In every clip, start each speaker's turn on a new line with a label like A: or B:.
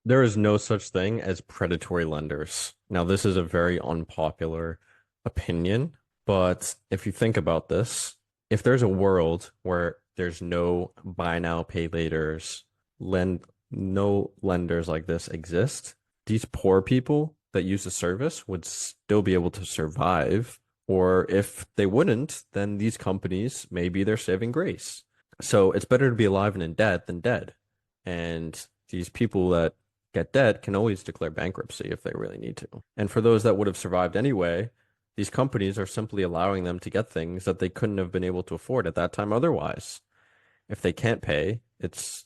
A: There is no such thing as predatory lenders. Now, this is a very unpopular opinion, but if you think about this, if there's a world where there's no buy now, pay laters, no lenders like this exist, these poor people that use the service would still be able to survive. Or if they wouldn't, then these companies, maybe they're saving grace. So it's better to be alive and in debt than dead. And these people that get debt can always declare bankruptcy if they really need to. And for those that would have survived anyway, these companies are simply allowing them to get things that they couldn't have been able to afford at that time otherwise. If they can't pay, it's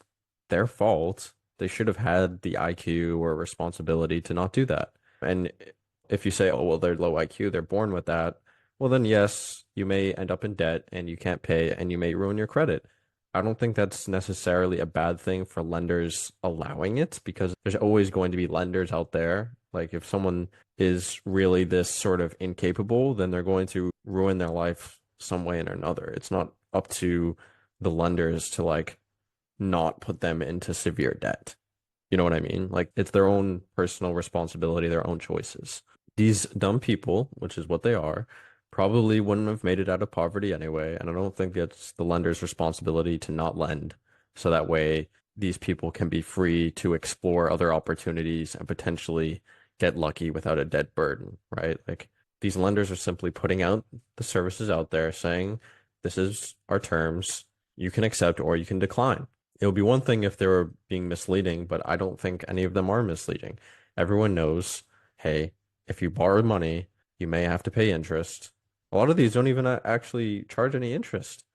A: their fault. They should have had the IQ or responsibility to not do that. And if you say, oh, well, they're low IQ, they're born with that, well, then yes, you may end up in debt and you can't pay and you may ruin your credit. I don't think that's necessarily a bad thing for lenders allowing it because there's always going to be lenders out there. Like if someone is really this sort of incapable, then they're going to ruin their life some way or another. It's not up to the lenders to like not put them into severe debt. You know what I mean? Like it's their own personal responsibility, their own choices. These dumb people, which is what they are, probably wouldn't have made it out of poverty anyway. And I don't think it's the lender's responsibility to not lend. So that way these people can be free to explore other opportunities and potentially get lucky without a debt burden, right? Like these lenders are simply putting out the services out there saying, this is our terms. You can accept or you can decline. It would be one thing if they were being misleading, but I don't think any of them are misleading. Everyone knows, hey, if you borrow money, you may have to pay interest. A lot of these don't even actually charge any interest,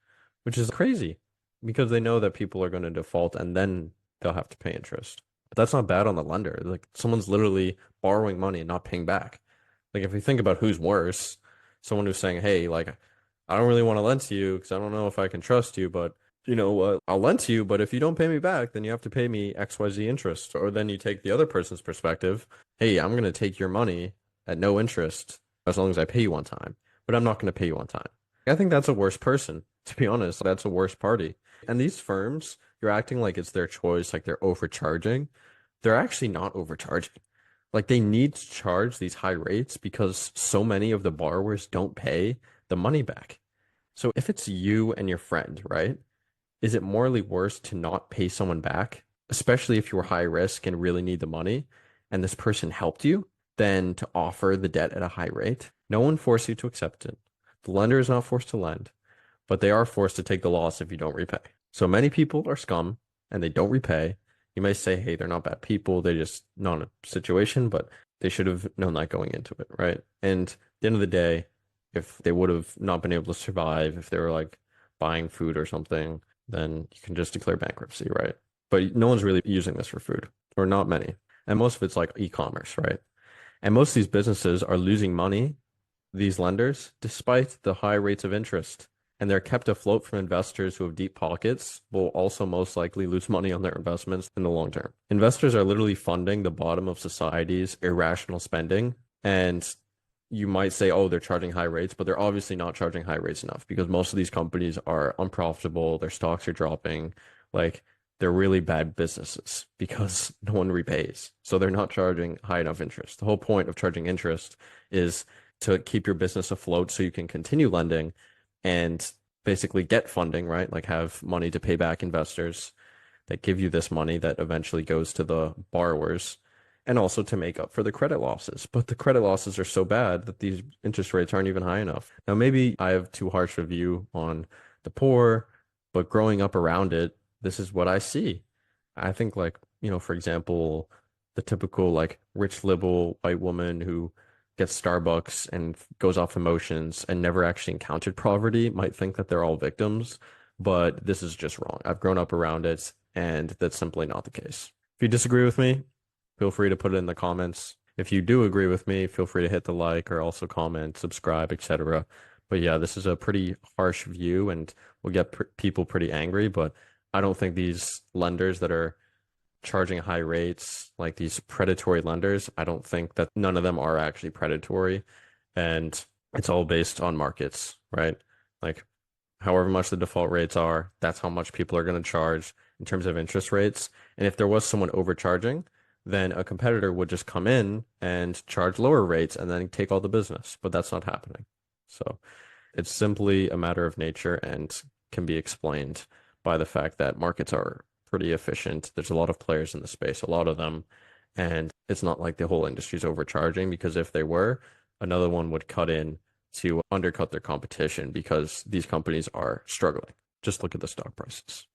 A: which is crazy because they know that people are going to default and then they'll have to pay interest. But that's not bad on the lender. Like someone's literally borrowing money and not paying back. Like if you think about who's worse, someone who's saying, hey, like I don't really want to lend to you because I don't know if I can trust you, but you know what, I'll lend to you, but if you don't pay me back, then you have to pay me XYZ interest. Or then you take the other person's perspective. Hey, I'm going to take your money at no interest as long as I pay you on time, but I'm not going to pay you on time. I think that's a worse person, to be honest. That's a worse party. And these firms, you're acting like it's their choice, like they're overcharging. They're actually not overcharging. Like they need to charge these high rates because so many of the borrowers don't pay the money back. So if it's you and your friend, right? Is it morally worse to not pay someone back, especially if you were high risk and really need the money, and this person helped you, than to offer the debt at a high rate? No one forced you to accept it. The lender is not forced to lend, but they are forced to take the loss if you don't repay. So many people are scum and they don't repay. You may say, hey, they're not bad people. They're just not in a situation, but they should have known that going into it, right? And at the end of the day, if they would have not been able to survive, if they were like buying food or something, then you can just declare bankruptcy, right? But no one's really using this for food, or not many. And most of it's like e-commerce, right? And most of these businesses are losing money, these lenders, despite the high rates of interest. And they're kept afloat from investors who have deep pockets, will also most likely lose money on their investments in the long term. Investors are literally funding the bottom of society's irrational spending. And you might say, oh, they're charging high rates, but they're obviously not charging high rates enough because most of these companies are unprofitable, their stocks are dropping, like they're really bad businesses because no one repays. So they're not charging high enough interest. The whole point of charging interest is to keep your business afloat so you can continue lending and basically get funding, right? Like have money to pay back investors that give you this money that eventually goes to the borrowers and also to make up for the credit losses. But the credit losses are so bad that these interest rates aren't even high enough. Now, maybe I have too harsh a view on the poor, but growing up around it, this is what I see. I think like, for example, the typical like rich liberal white woman who gets Starbucks and goes off emotions and never actually encountered poverty might think that they're all victims, but this is just wrong. I've grown up around it, and that's simply not the case. If you disagree with me, feel free to put it in the comments. If you do agree with me, feel free to hit the like or also comment, subscribe, etc. But yeah, this is a pretty harsh view and will get people pretty angry, but I don't think these lenders that are charging high rates, like these predatory lenders, I don't think that none of them are actually predatory. And it's all based on markets, right? Like however much the default rates are, that's how much people are going to charge in terms of interest rates. And if there was someone overcharging, then a competitor would just come in and charge lower rates and then take all the business. But that's not happening. So it's simply a matter of nature and can be explained by the fact that markets are pretty efficient. There's a lot of players in the space, a lot of them. And it's not like the whole industry is overcharging, because if they were, another one would cut in to undercut their competition because these companies are struggling. Just look at the stock prices.